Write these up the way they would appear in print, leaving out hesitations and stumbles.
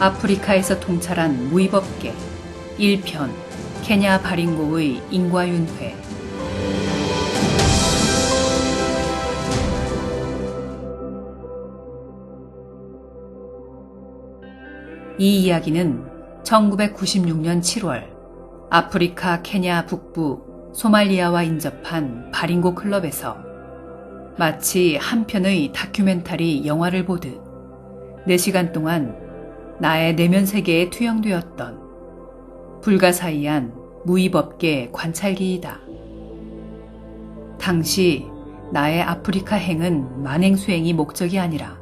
아프리카에서 통찰한 무위법계 1편 케냐 바링고의 인과윤회. 이 이야기는 1996년 7월 아프리카 케냐 북부 소말리아와 인접한 바링고 클럽에서 마치 한 편의 다큐멘터리 영화를 보듯 4시간 동안 나의 내면 세계에 투영되었던 불가사의한 무위법계 관찰기이다. 당시 나의 아프리카 행은 만행수행이 목적이 아니라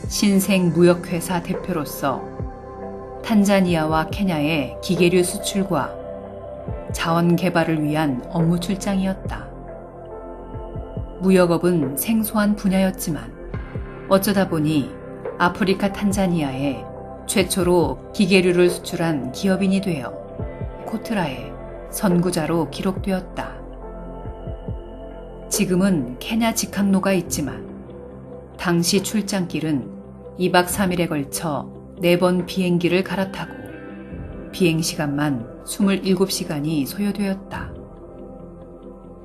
신생무역회사 대표로서 탄자니아와 케냐의 기계류 수출과 자원 개발을 위한 업무 출장이었다. 무역업은 생소한 분야였지만 어쩌다 보니 아프리카 탄자니아에 최초로 기계류를 수출한 기업인이 되어 코트라의 선구자로 기록되었다. 지금은 케냐 직항로가 있지만 당시 출장길은 2박 3일에 걸쳐 4번 비행기를 갈아타고 비행시간만 27시간이 소요되었다.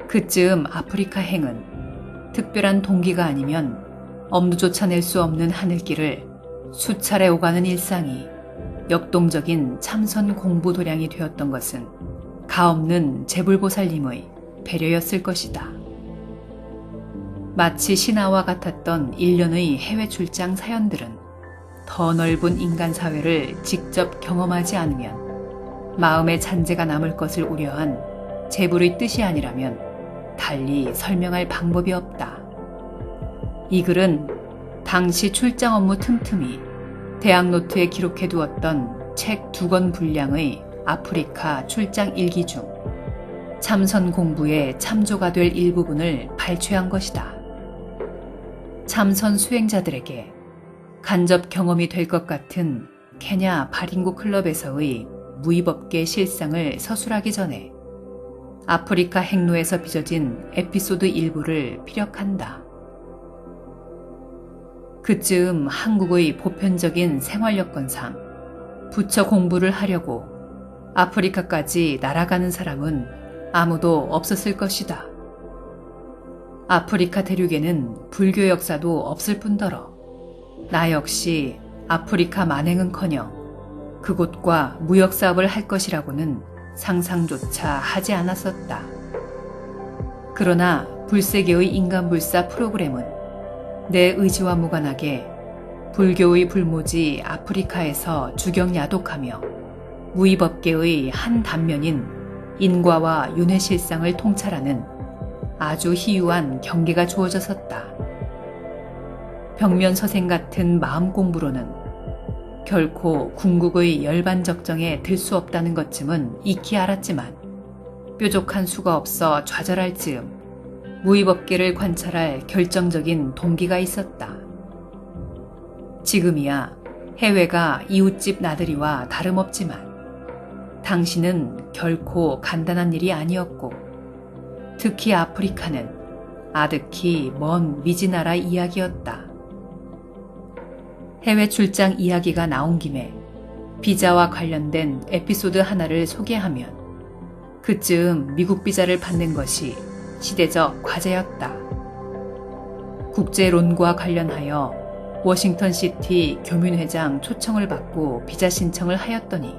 그쯤 아프리카 행은 특별한 동기가 아니면 엄두조차 낼 수 없는 하늘길을 수차례 오가는 일상이 역동적인 참선 공부 도량이 되었던 것은 가없는 제불보살님의 배려였을 것이다. 마치 신화와 같았던 일련의 해외 출장 사연들은 더 넓은 인간 사회를 직접 경험하지 않으면 마음의 잔재가 남을 것을 우려한 제불의 뜻이 아니라면 달리 설명할 방법이 없다. 이 글은 당시 출장 업무 틈틈이 대학 노트에 기록해 두었던 책 2권 분량의 아프리카 출장 일기 중 참선 공부에 참조가 될 일부분을 발췌한 것이다. 참선 수행자들에게 간접 경험이 될 것 같은 케냐 바링고 클럽에서의 무위법계 실상을 서술하기 전에 아프리카 행로에서 빚어진 에피소드 일부를 피력한다. 그쯤 한국의 보편적인 생활 여건상 부처 공부를 하려고 아프리카까지 날아가는 사람은 아무도 없었을 것이다. 아프리카 대륙에는 불교 역사도 없을 뿐더러 나 역시 아프리카 만행은커녕 그곳과 무역 사업을 할 것이라고는 상상조차 하지 않았었다. 그러나 불세계의 인간불사 프로그램은 내 의지와 무관하게 불교의 불모지 아프리카에서 주경야독하며 무위법계의 한 단면인 인과와 윤회 실상을 통찰하는 아주 희유한 경계가 주어졌었다. 벽면서생 같은 마음 공부로는 결코 궁극의 열반적정에 들 수 없다는 것쯤은 익히 알았지만 뾰족한 수가 없어 좌절할 즈음 무위법계를 관찰할 결정적인 동기가 있었다. 지금이야 해외가 이웃집 나들이와 다름없지만 당시는 결코 간단한 일이 아니었고 특히 아프리카는 아득히 먼 미지나라 이야기였다. 해외 출장 이야기가 나온 김에 비자와 관련된 에피소드 하나를 소개하면 그쯤 미국 비자를 받는 것이 시대적 과제였다. 국제론과 관련하여 워싱턴시티 교민회장 초청을 받고 비자 신청을 하였더니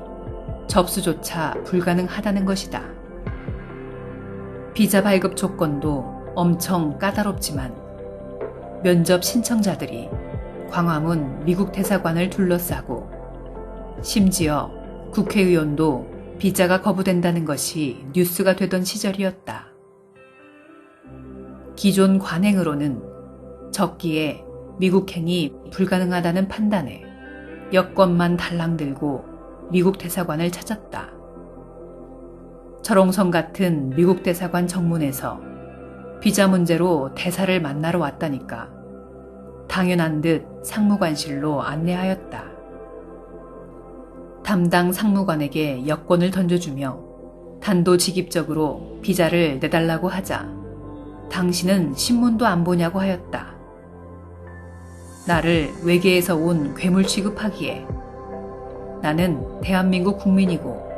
접수조차 불가능하다는 것이다. 비자 발급 조건도 엄청 까다롭지만 면접 신청자들이 광화문 미국 대사관을 둘러싸고 심지어 국회의원도 비자가 거부된다는 것이 뉴스가 되던 시절이었다. 기존 관행으로는 적기에 미국행이 불가능하다는 판단에 여권만 달랑 들고 미국 대사관을 찾았다. 철옹성 같은 미국 대사관 정문에서 비자 문제로 대사를 만나러 왔다니까 당연한 듯 상무관실로 안내하였다. 담당 상무관에게 여권을 던져주며 단도직입적으로 비자를 내달라고 하자 당신은 신문도 안 보냐고 하였다. 나를 외계에서 온 괴물 취급하기에 나는 대한민국 국민이고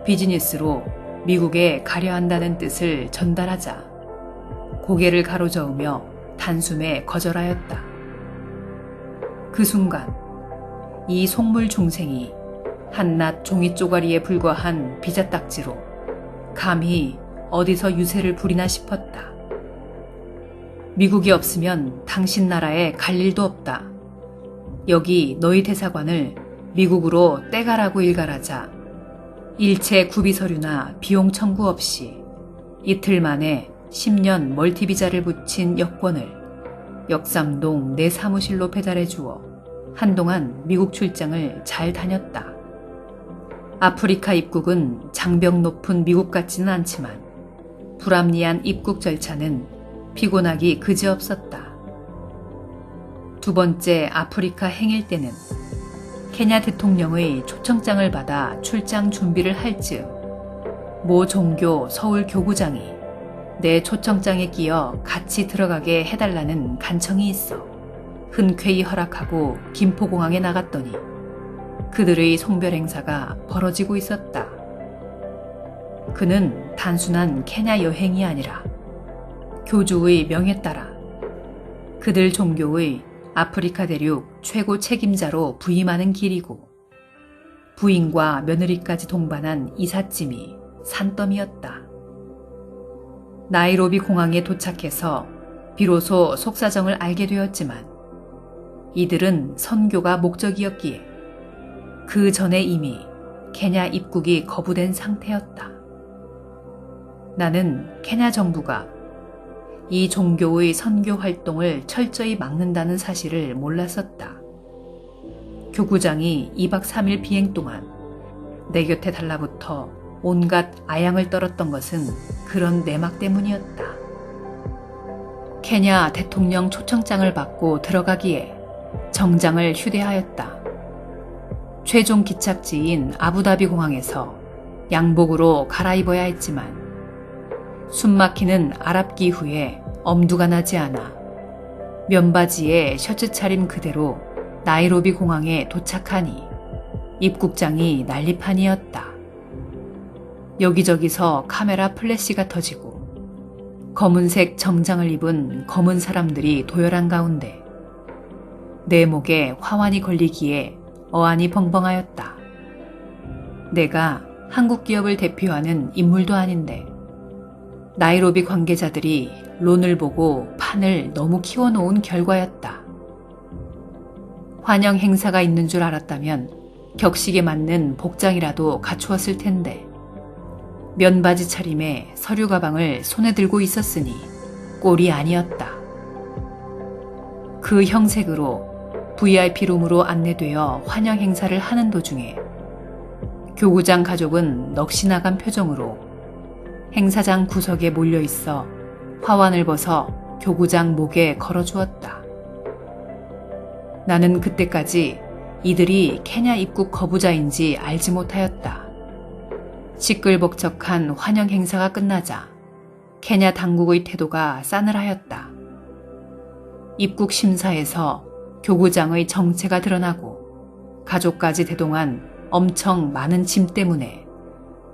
비즈니스로 미국에 가려 한다는 뜻을 전달하자 고개를 가로저으며 단숨에 거절하였다. 그 순간 이 속물 중생이 한낱 종이 쪼가리에 불과한 비자딱지로 감히 어디서 유세를 부리나 싶었다. 미국이 없으면 당신 나라에 갈 일도 없다. 여기 너희 대사관을 미국으로 떼가라고 일갈하자 일체 구비 서류나 비용 청구 없이 이틀 만에 10년 멀티비자를 붙인 여권을 역삼동 내 사무실로 배달해 주어 한동안 미국 출장을 잘 다녔다. 아프리카 입국은 장벽 높은 미국 같지는 않지만 불합리한 입국 절차는 피곤하기 그지없었다. 두 번째 아프리카 행일 때는 케냐 대통령의 초청장을 받아 출장 준비를 할 즈음 모 종교 서울 교구장이 내 초청장에 끼어 같이 들어가게 해달라는 간청이 있어 흔쾌히 허락하고 김포공항에 나갔더니 그들의 송별 행사가 벌어지고 있었다. 그는 단순한 케냐 여행이 아니라 교주의 명에 따라 그들 종교의 아프리카 대륙 최고 책임자로 부임하는 길이고 부인과 며느리까지 동반한 이삿짐이 산더미였다. 나이로비 공항에 도착해서 비로소 속사정을 알게 되었지만 이들은 선교가 목적이었기에 그 전에 이미 케냐 입국이 거부된 상태였다. 나는 케냐 정부가 이 종교의 선교 활동을 철저히 막는다는 사실을 몰랐었다. 교구장이 2박 3일 비행 동안 내 곁에 달라붙어 온갖 아양을 떨었던 것은 그런 내막 때문이었다. 케냐 대통령 초청장을 받고 들어가기에 정장을 휴대하였다. 최종 기착지인 아부다비 공항에서 양복으로 갈아입어야 했지만 숨막히는 아랍 기후에 엄두가 나지 않아 면바지에 셔츠 차림 그대로 나이로비 공항에 도착하니 입국장이 난리판이었다. 여기저기서 카메라 플래시가 터지고 검은색 정장을 입은 검은 사람들이 도열한 가운데 내 목에 화환이 걸리기에 어안이 벙벙하였다. 내가 한국 기업을 대표하는 인물도 아닌데 나이로비 관계자들이 론을 보고 판을 너무 키워놓은 결과였다. 환영 행사가 있는 줄 알았다면 격식에 맞는 복장이라도 갖추었을 텐데 면바지 차림에 서류 가방을 손에 들고 있었으니 꼴이 아니었다. 그 형색으로 VIP룸으로 안내되어 환영 행사를 하는 도중에 교구장 가족은 넋이 나간 표정으로 행사장 구석에 몰려있어 화환을 벗어 교구장 목에 걸어주었다. 나는 그때까지 이들이 케냐 입국 거부자인지 알지 못하였다. 시끌벅적한 환영 행사가 끝나자 케냐 당국의 태도가 싸늘하였다. 입국 심사에서 교구장의 정체가 드러나고 가족까지 대동한 엄청 많은 짐 때문에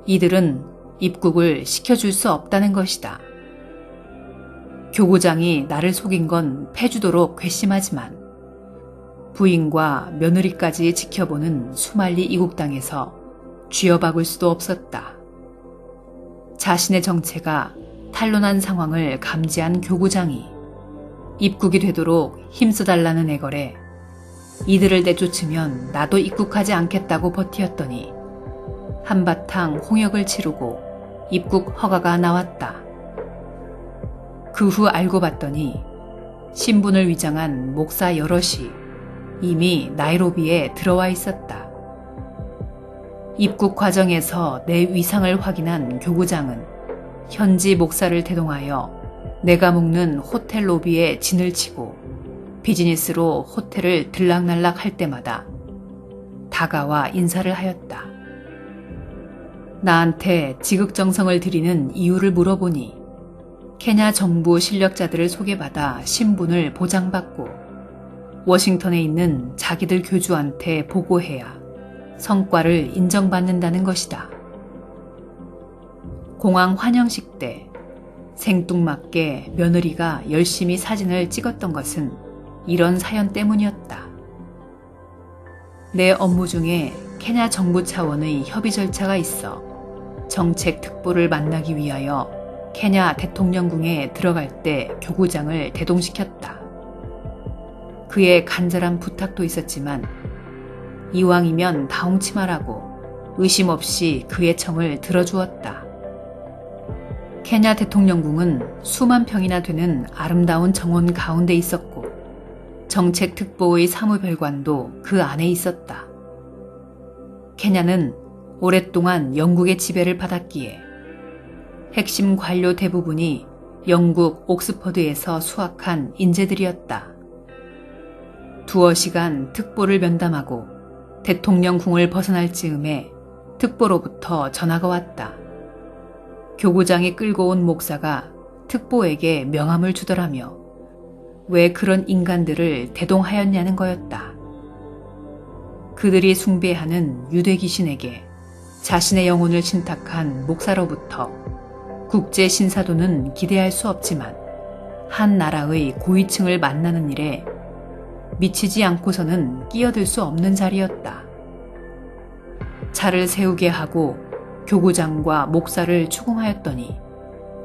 이들은 입국을 시켜줄 수 없다는 것이다. 교구장이 나를 속인 건 패주도록 괘씸하지만 부인과 며느리까지 지켜보는 수말리 이국 땅에서 쥐어박을 수도 없었다. 자신의 정체가 탄로난 상황을 감지한 교구장이 입국이 되도록 힘써달라는 애걸에 이들을 내쫓으면 나도 입국하지 않겠다고 버티었더니 한바탕 홍역을 치르고 입국 허가가 나왔다. 그 후 알고 봤더니 신분을 위장한 목사 여럿이 이미 나이로비에 들어와 있었다. 입국 과정에서 내 위상을 확인한 교구장은 현지 목사를 대동하여 내가 묵는 호텔 로비에 진을 치고 비즈니스로 호텔을 들락날락 할 때마다 다가와 인사를 하였다. 나한테 지극정성을 들이는 이유를 물어보니 케냐 정부 실력자들을 소개받아 신분을 보장받고 워싱턴에 있는 자기들 교주한테 보고해야 성과를 인정받는다는 것이다. 공항 환영식 때 생뚱맞게 며느리가 열심히 사진을 찍었던 것은 이런 사연 때문이었다. 내 업무 중에 케냐 정부 차원의 협의 절차가 있어 정책 특보를 만나기 위하여 케냐 대통령궁에 들어갈 때 교구장을 대동시켰다. 그의 간절한 부탁도 있었지만 이왕이면 다홍치 말라고 의심 없이 그의 청을 들어주었다. 케냐 대통령궁은 수만 평이나 되는 아름다운 정원 가운데 있었고 정책 특보의 사무별관도 그 안에 있었다. 케냐는 오랫동안 영국의 지배를 받았기에 핵심 관료 대부분이 영국 옥스퍼드에서 수학한 인재들이었다. 두어 시간 특보를 면담하고 대통령궁을 벗어날 즈음에 특보로부터 전화가 왔다. 교구장이 끌고 온 목사가 특보에게 명함을 주더라며 왜 그런 인간들을 대동하였냐는 거였다. 그들이 숭배하는 유대 귀신에게 자신의 영혼을 신탁한 목사로부터 국제 신사도는 기대할 수 없지만 한 나라의 고위층을 만나는 일에 미치지 않고서는 끼어들 수 없는 자리였다. 차를 세우게 하고 교구장과 목사를 추궁하였더니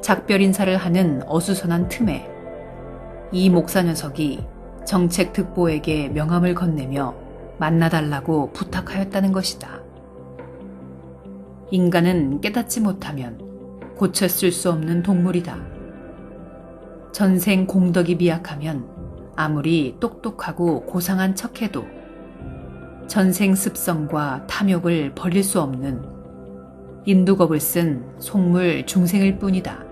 작별 인사를 하는 어수선한 틈에 이 목사 녀석이 정책 특보에게 명함을 건네며 만나달라고 부탁하였다는 것이다. 인간은 깨닫지 못하면 고쳤을 수 없는 동물이다. 전생 공덕이 미약하면 아무리 똑똑하고 고상한 척해도 전생 습성과 탐욕을 버릴 수 없는 인두겁을 쓴 속물 중생일 뿐이다.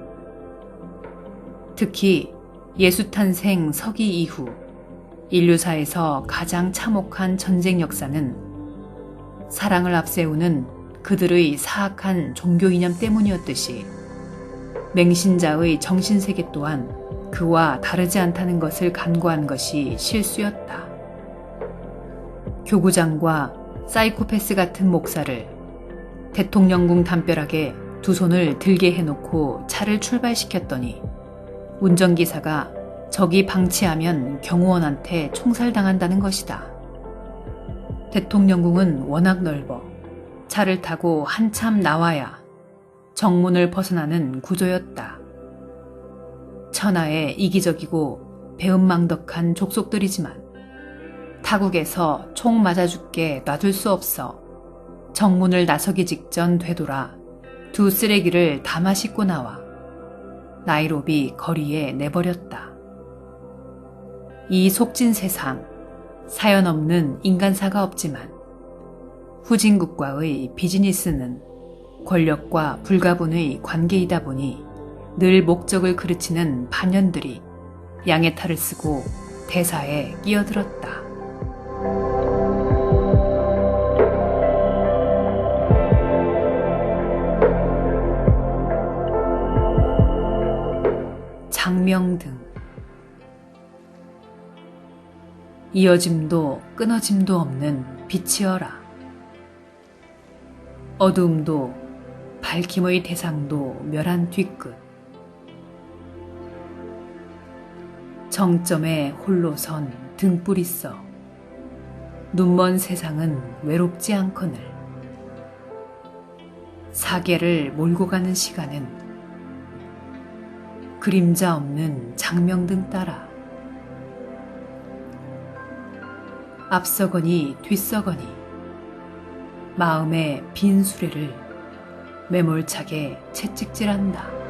특히 예수 탄생 서기 이후 인류사에서 가장 참혹한 전쟁 역사는 사랑을 앞세우는 그들의 사악한 종교 이념 때문이었듯이 맹신자의 정신세계 또한 그와 다르지 않다는 것을 간과한 것이 실수였다. 교구장과 사이코패스 같은 목사를 대통령궁 담벼락에 두 손을 들게 해놓고 차를 출발시켰더니 운전기사가 적이 방치하면 경호원한테 총살당한다는 것이다. 대통령궁은 워낙 넓어 차를 타고 한참 나와야 정문을 벗어나는 구조였다. 천하의 이기적이고 배은망덕한 족속들이지만 타국에서 총 맞아 죽게 놔둘 수 없어 정문을 나서기 직전 되돌아 두 쓰레기를 담아 싣고 나와 나이로비 거리에 내버렸다. 이 속진 세상, 사연 없는 인간사가 없지만 후진국과의 비즈니스는 권력과 불가분의 관계이다 보니 늘 목적을 그르치는 반연들이 양의 탈을 쓰고 대사에 끼어들었다. 장명등. 이어짐도 끊어짐도 없는 빛이어라. 어두움도 밝힘의 대상도 멸한 뒤끝. 정점에 홀로 선 등불 있어 눈먼 세상은 외롭지 않거늘. 사계를 몰고 가는 시간은 그림자 없는 장명등 따라 앞서거니 뒤서거니 마음의 빈 수레를 매몰차게 채찍질한다.